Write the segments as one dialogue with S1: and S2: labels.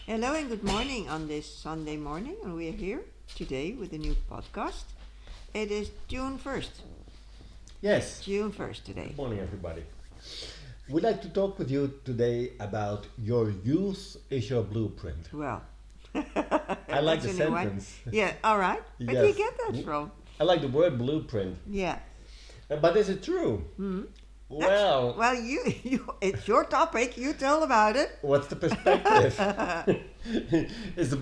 S1: Hello and good morning on this Sunday morning, and we are here today with a new podcast. It is June 1st.
S2: Yes.
S1: June 1st today.
S2: Good morning, everybody. We'd like to talk with you today about your youth is your blueprint.
S1: Well,
S2: I like the
S1: that's a new one.
S2: sentence.
S1: Yeah, all right. Where do you get that from?
S2: I like the word blueprint.
S1: Yeah.
S2: But is it true? Well,
S1: Well, it's your topic. You tell about it.
S2: what's the perspective? Is the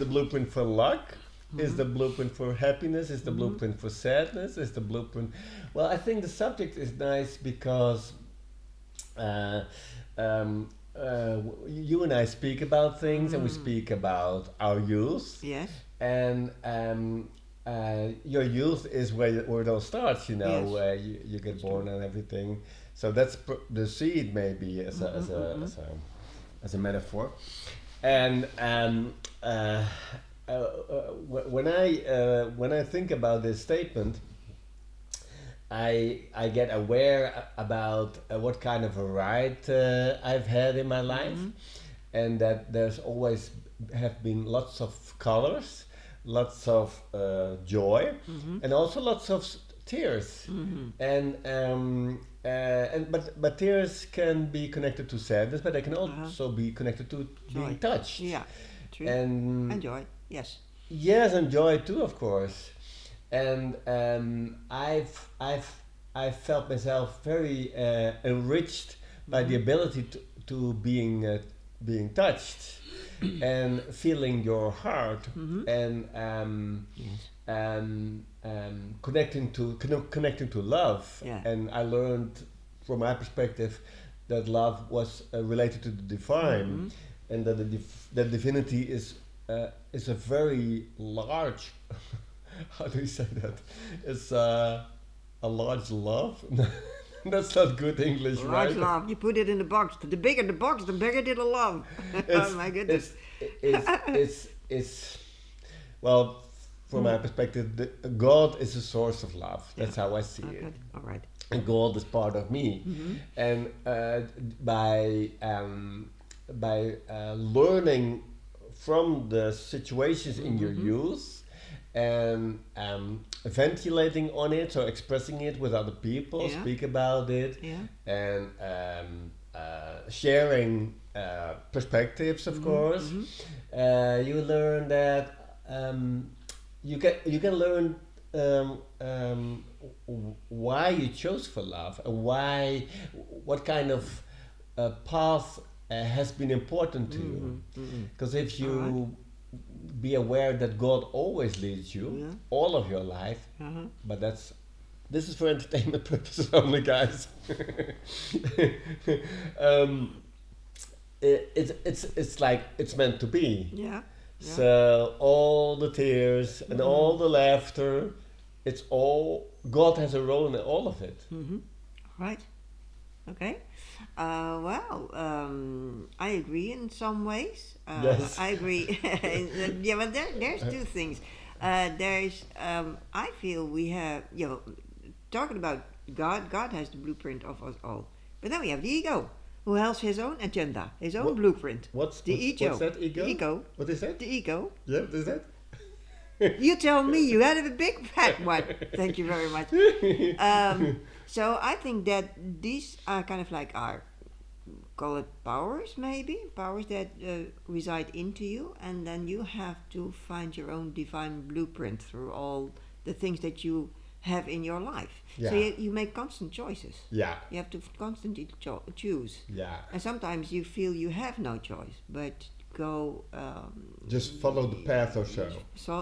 S2: blueprint for luck? Is the blueprint for happiness? Is the blueprint for sadness? Is the blueprint? Well, I think the subject is nice because uh, you and I speak about things, and we speak about our youth,
S1: Yes.
S2: and your youth is where it all starts.
S1: Yes.
S2: Where you get born and everything. So that's the seed, maybe as a metaphor, and when I think about this statement, I get aware about what kind of a ride I've had in my life, and that there's always have been lots of colors, lots of joy, and also lots of tears, but tears can be connected to sadness, but they can also be connected to being touched.
S1: Yeah. True.
S2: And
S1: joy. Yes.
S2: yes, and joy too, of course. And I've felt myself very enriched by the ability to being touched and feeling your heart, and connecting to love.
S1: Yeah.
S2: And I learned from my perspective that love was related to the divine, and that that divinity is a very large. How do you say that? It's a large love. That's not good English,
S1: Large
S2: right?
S1: love. You put it in the box. The bigger the box, the bigger the love. Oh my goodness.
S2: It's well, from my perspective, God is a source of love. That's how I see it.
S1: Good. All right.
S2: And God is part of me, and by learning from the situations in your youth, and ventilating on it, or expressing it with other people, speak about it, and sharing perspectives, of course. You learn that you can learn why you chose for love, and what kind of path has been important to you. Because if you be aware that God always leads you all of your life, but this is for entertainment purposes only, guys. It's like it's meant to be.
S1: Yeah.
S2: So all the tears and all the laughter, it's all God has a role in all of it.
S1: Right. Okay. I agree in some ways.
S2: Yes.
S1: I agree. Yeah, but there's two things. I feel we have, talking about God, God has the blueprint of us all. But then we have the ego, who has his own agenda, his own blueprint.
S2: What's
S1: the ego?
S2: What's that, ego?
S1: The ego.
S2: What is that?
S1: The ego.
S2: Yeah, what is that?
S1: You tell me, you had a big fat one. Thank you very much. So I think that these are kind of like our, call it powers that reside into you, and then you have to find your own divine blueprint through all the things that you have in your life. So you make constant choices.
S2: Yeah.
S1: You have to constantly choose.
S2: Yeah.
S1: And sometimes you feel you have no choice, but go...
S2: Just follow the path or so.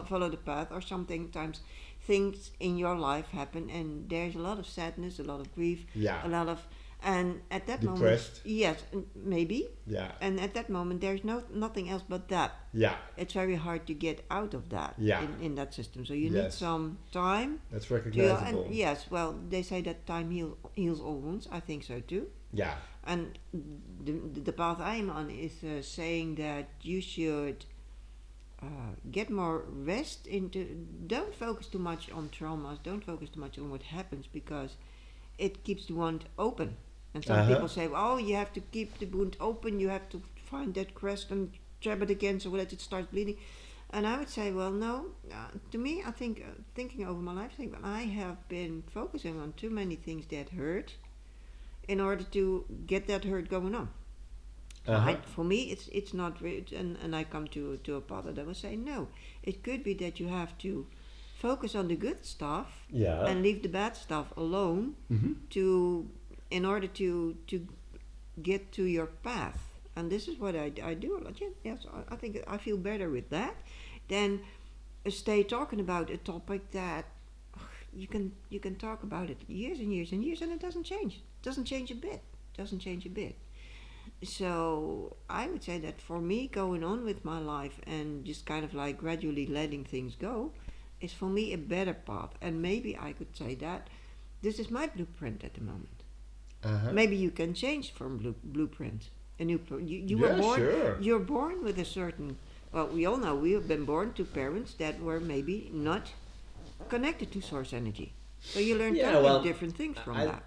S1: Follow the path, or sometimes things in your life happen, and there's a lot of sadness, a lot of grief, a lot of... And at that
S2: Depressed.
S1: moment, yes, maybe.
S2: Yeah.
S1: And at that moment, there's nothing else but that.
S2: Yeah.
S1: It's very hard to get out of that.
S2: Yeah.
S1: In that system, so you need some time.
S2: That's recognizable.
S1: And yes, well, they say that time heals all wounds. I think so too.
S2: Yeah.
S1: And the path I'm on is saying that you should get more rest into. Don't focus too much on traumas. Don't focus too much on what happens, because it keeps the wound open. And some people say, "Oh, you have to keep the wound open. You have to find that crest and trap it again, so that it starts bleeding. And I would say, well, no. To me, I think thinking over my life, I think I have been focusing on too many things that hurt, in order to get that hurt going on.
S2: Uh-huh.
S1: For me, it's not and I come to a father that will say no. It could be that you have to focus on the good stuff
S2: Yeah.
S1: and leave the bad stuff alone
S2: Mm-hmm.
S1: to in order to get to your path. And this is what I do a lot. Yeah, yes, I think I feel better with that than stay talking about a topic that you can talk about it years and years and years, and it doesn't change. It doesn't change a bit. Doesn't change a bit. So I would say that for me, going on with my life and just kind of like gradually letting things go is for me a better path. And maybe I could say that this is my blueprint at the moment.
S2: Uh-huh.
S1: Maybe you can change from blueprint. A new you were
S2: Yeah,
S1: born.
S2: sure.
S1: You're born with a certain. Well, we all know we have been born to parents that were maybe not connected to source energy. So you learn
S2: Yeah,
S1: totally
S2: well,
S1: different things from
S2: I,
S1: that.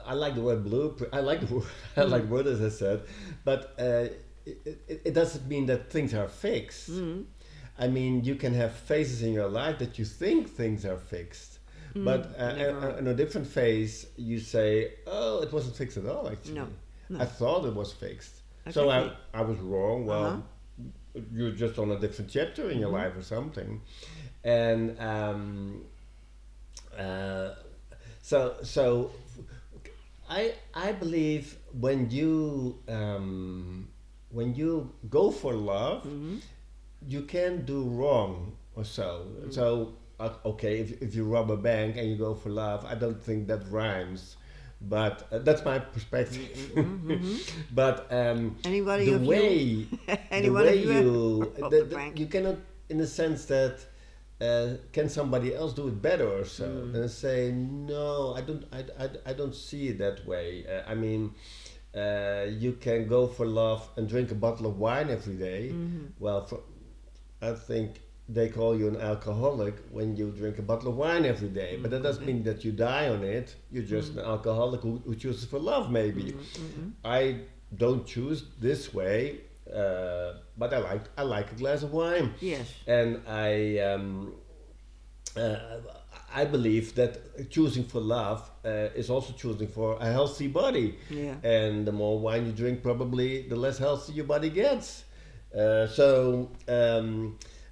S2: I like the word blueprint. I like the word, I like the word as I said, but it doesn't mean that things are fixed.
S1: Mm.
S2: I mean, you can have phases in your life that you think things are fixed, but
S1: never.
S2: in a different phase, you say, "Oh, it wasn't fixed at all. Actually,
S1: No, no.
S2: I thought it was fixed, so
S1: Exactly.
S2: I was wrong." Well,
S1: Uh-huh.
S2: you're just on a different chapter in your life or something, and so I believe when you go for love, you can do wrong or so. So okay, if you rob a bank and you go for love, I don't think that rhymes. But that's my perspective. But
S1: Anybody
S2: the
S1: of
S2: way
S1: you?
S2: the
S1: Anyone
S2: way
S1: of you
S2: you
S1: robbed the bank?
S2: you cannot, in the sense that can somebody else do it better or so, and say no, I don't see it that way. I mean, you can go for love and drink a bottle of wine every day. Well, I think they call you an alcoholic when you drink a bottle of wine every day, but that doesn't mean that you die on it. You're just an alcoholic who chooses for love, maybe. I don't choose this way, but I like a glass of wine.
S1: Yes.
S2: And I believe that choosing for love is also choosing for a healthy body.
S1: Yeah.
S2: And the more wine you drink, probably the less healthy your body gets. So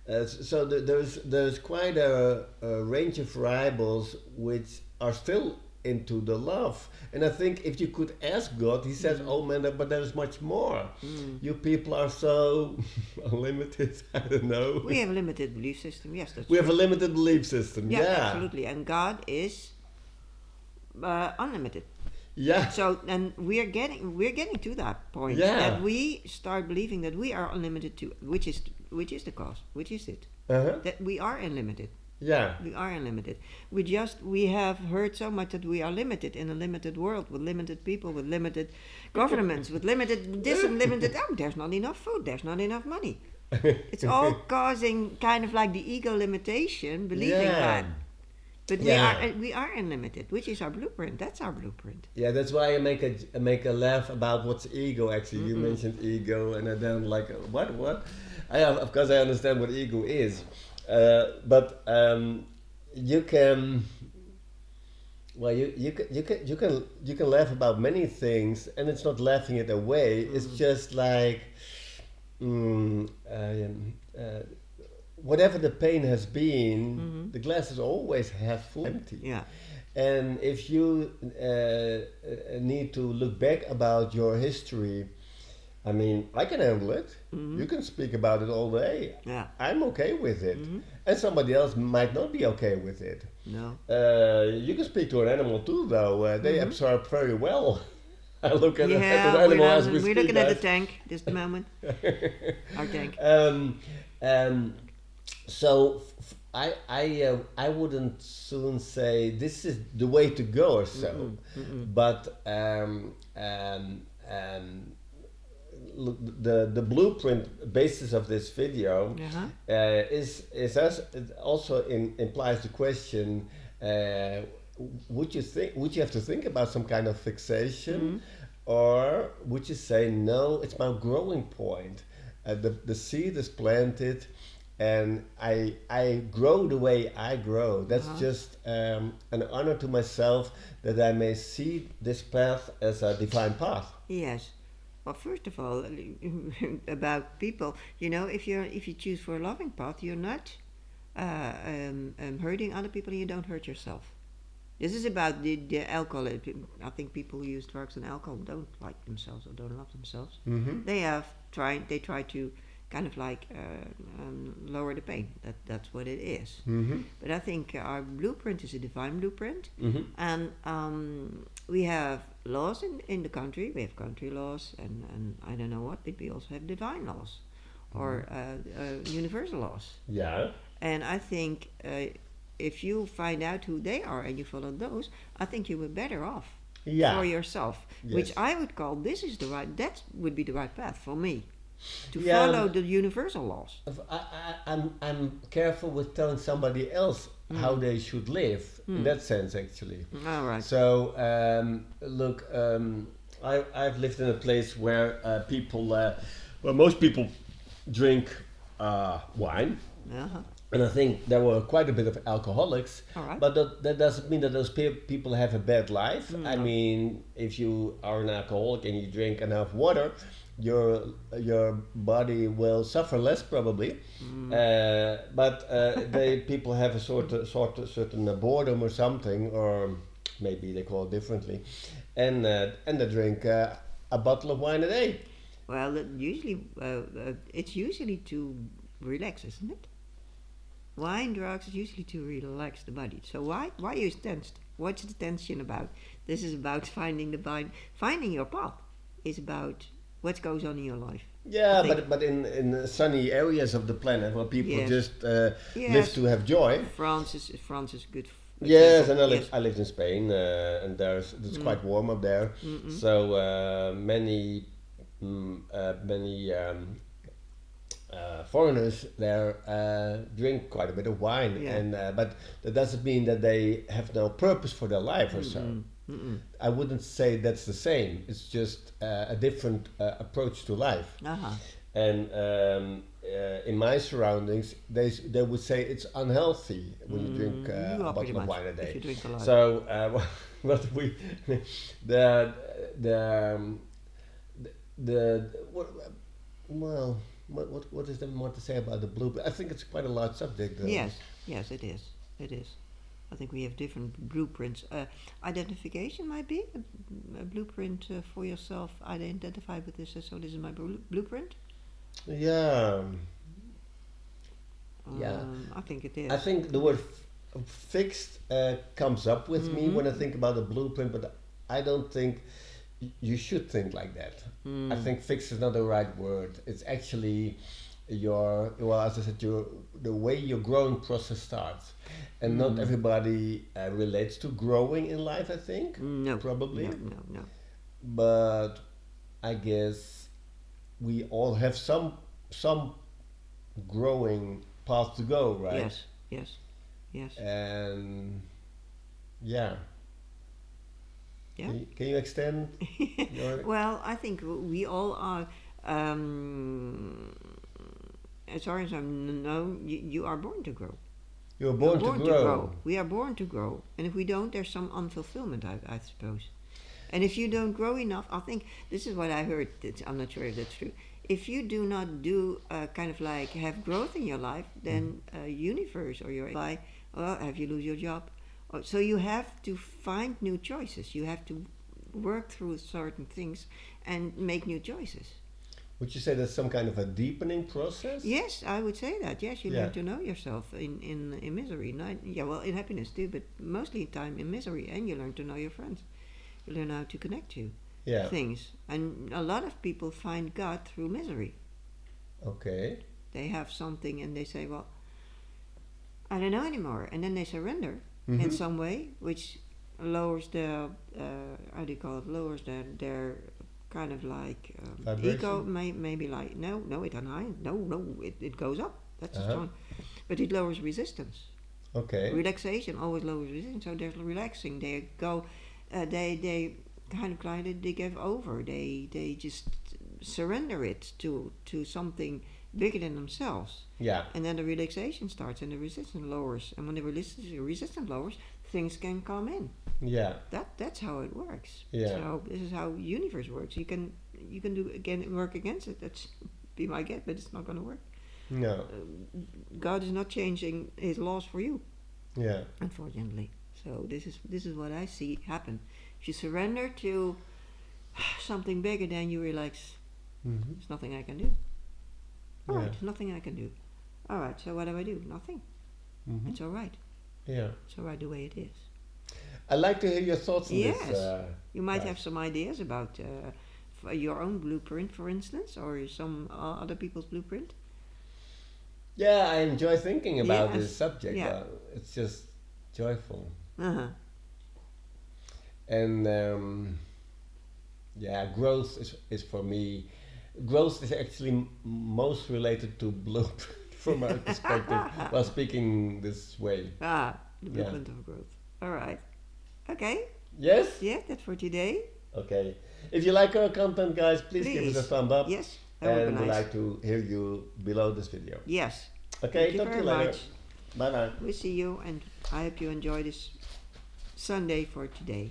S2: there's quite a range of variables which are still into the love. And I think if you could ask God, He says, "Oh man, but there's much more. You people are so unlimited." I don't know.
S1: We have a limited belief system. Yes, that's
S2: We have a
S1: true.
S2: limited belief system.
S1: Yeah,
S2: Yeah.
S1: absolutely. And God is unlimited.
S2: Yeah.
S1: So, and we're getting to that point
S2: Yeah.
S1: that we start believing that we are unlimited too, which is the cause, which is it
S2: Uh-huh.
S1: that we are unlimited.
S2: Yeah.
S1: We are unlimited. We have heard so much that we are limited in a limited world with limited people, with limited governments, with limited this and limited. Oh, there's not enough food. There's not enough money. It's all causing kind of like the ego limitation, believing
S2: Yeah.
S1: that. But
S2: Yeah.
S1: we are unlimited, which is our blueprint. That's our blueprint.
S2: Yeah, that's why I make a laugh about what's ego. Actually, you mentioned ego, and I then like what? Of course I understand what ego is, but you can. Well, you can laugh about many things, and it's not laughing it away. It's just like, whatever the pain has been, the glass is always half full, empty.
S1: Yeah.
S2: And if you need to look back about your history, I mean, I can handle it. You can speak about it all day.
S1: Yeah.
S2: I'm okay with it. And somebody else might not be okay with it.
S1: No.
S2: You can speak to an animal too, though. They absorb very well. I look at, an
S1: Yeah,
S2: animal as we
S1: we're
S2: speak.
S1: looking at the
S2: guys.
S1: tank this moment. Our tank.
S2: So I wouldn't soon say this is the way to go or so, but look, the blueprint basis of this video is us. It also implies the question: would you have to think about some kind of fixation, or would you say no? It's my growing point. the seed is planted, and I grow the way I grow. That's just an honor to myself that I may see this path as a divine path.
S1: Yes. Well, first of all, about people, if you choose for a loving path, you're not hurting other people, and you don't hurt yourself. This is about the alcohol. I think people who use drugs and alcohol don't like themselves or don't love themselves.
S2: Mm-hmm.
S1: They try to kind of like lower the pain. That's what it is.
S2: Mm-hmm.
S1: But I think our blueprint is a divine blueprint,
S2: Mm-hmm.
S1: and we have laws in the country. We have country laws, and I don't know what, but we also have divine laws, or universal laws.
S2: Yeah.
S1: And I think if you find out who they are and you follow those, I think you were better off
S2: Yeah.
S1: for yourself.
S2: Yes.
S1: Which I would call that would be the right path for me, to
S2: Yeah.
S1: follow the universal laws.
S2: I'm careful with telling somebody else how they should live in that sense, actually.
S1: All right.
S2: So look, I've lived in a place where most people drink wine.
S1: Uh-huh.
S2: And I think there were quite a bit of alcoholics,
S1: All right.
S2: but that doesn't mean that those people have a bad life. I
S1: No.
S2: mean, if you are an alcoholic and you drink enough water, your body will suffer less probably. But people have a certain boredom or something, or maybe they call it differently, and they drink a bottle of wine a day.
S1: Well, it's usually to relax, isn't it? Wine, drugs is usually to relax the body. So why are you tensed? What's the tension about? This is about finding your path. Is about what goes on in your life.
S2: Yeah,
S1: I think-
S2: but in sunny areas of the planet where people
S1: Yes.
S2: just live
S1: Yes.
S2: to have joy.
S1: France is good.
S2: Yes,
S1: example.
S2: and
S1: Yes.
S2: I lived in Spain, and it's quite warm up there. So many foreigners there drink quite a bit of wine,
S1: Yeah.
S2: and but that doesn't mean that they have no purpose for their life or so. I wouldn't say that's the same. It's just a different approach to life.
S1: Uh-huh.
S2: And in my surroundings, they would say it's unhealthy when you drink
S1: You
S2: a
S1: are pretty
S2: bottle of
S1: much,
S2: wine a day.
S1: if you drink a lot.
S2: So what we what is there more to say about the blueprint? I think it's quite a large subject. Though.
S1: Yes, it is. It is. I think we have different blueprints. Identification might be a blueprint for yourself. I identify with this, so this is my blueprint.
S2: Yeah. Yeah.
S1: I think it is.
S2: I think the word fixed comes up with me when I think about the blueprint, but I don't think you should think like that. I think fixed is not the right word. It's actually as I said, the way your growing process starts. And not everybody relates to growing in life, I think.
S1: No.
S2: Probably.
S1: No.
S2: But I guess we all have some growing path to go, right?
S1: Yes.
S2: And yeah.
S1: Yeah.
S2: Can you extend your...
S1: Well, I think we all are. As far as I know, you are born to grow.
S2: You're born, to grow.
S1: We are born to grow, and if we don't, there's some unfulfillment, I suppose. And if you don't grow enough, I think this is what I heard. I'm not sure if that's true. If you do not do kind of like have growth in your life, then universe or your life, well, have you lose your job? So you have to find new choices. You have to work through certain things and make new choices.
S2: Would you say that's some kind of a deepening process?
S1: Yes, I would say that. Yes, you
S2: Yeah.
S1: learn to know yourself in misery. In happiness too, but mostly time in misery. And you learn to know your friends. You learn how to connect to
S2: Yeah.
S1: things. And a lot of people find God through misery.
S2: Okay.
S1: They have something and they say, well, I don't know anymore. And then they surrender
S2: Mm-hmm.
S1: in some way, which lowers their, how do you call it, lowers their kind of like
S2: Vibration?
S1: ego, maybe like, no, it unhigh, no, it goes up. That's
S2: Uh-huh.
S1: strong. But it lowers resistance.
S2: Okay.
S1: Relaxation always lowers resistance, so they're relaxing. They go, they kind of like they give over. They just surrender it to something bigger than themselves.
S2: Yeah.
S1: And then the relaxation starts and the resistance lowers. And when the resistance lowers, things can come in.
S2: Yeah.
S1: That's how it works.
S2: Yeah.
S1: So this is how universe works. You can do work against it. That's be my guess, but it's not going to work.
S2: No.
S1: God is not changing His laws for you.
S2: Yeah.
S1: Unfortunately. So this is what I see happen. If you surrender to something bigger, then you relax.
S2: Mm-hmm.
S1: There's nothing I can do. All
S2: Yeah.
S1: right, there's nothing I can do. All right, so what do? Nothing.
S2: Mm-hmm.
S1: It's all right.
S2: Yeah.
S1: It's all right the way it is.
S2: I'd like to hear your thoughts on
S1: Yes.
S2: this.
S1: You might
S2: guys.
S1: have some ideas about your own blueprint, for instance, or some other people's blueprint.
S2: Yeah, I enjoy thinking about
S1: Yes.
S2: this subject.
S1: Yeah.
S2: It's just joyful.
S1: Uh-huh.
S2: And growth is for me. Growth is actually most related to blueprint from my perspective. While speaking this way.
S1: The blueprint of growth. All right. Okay.
S2: Yes.
S1: Yeah, that's for today.
S2: Okay. If you like our content, guys, please give us a thumb up.
S1: Yes. That would
S2: And
S1: be
S2: we'd
S1: nice.
S2: like to hear you below this video.
S1: Yes.
S2: Okay.
S1: Thank you
S2: Talk to you
S1: very
S2: later.
S1: much.
S2: Bye bye.
S1: We see you, and I hope you enjoy this Sunday for today.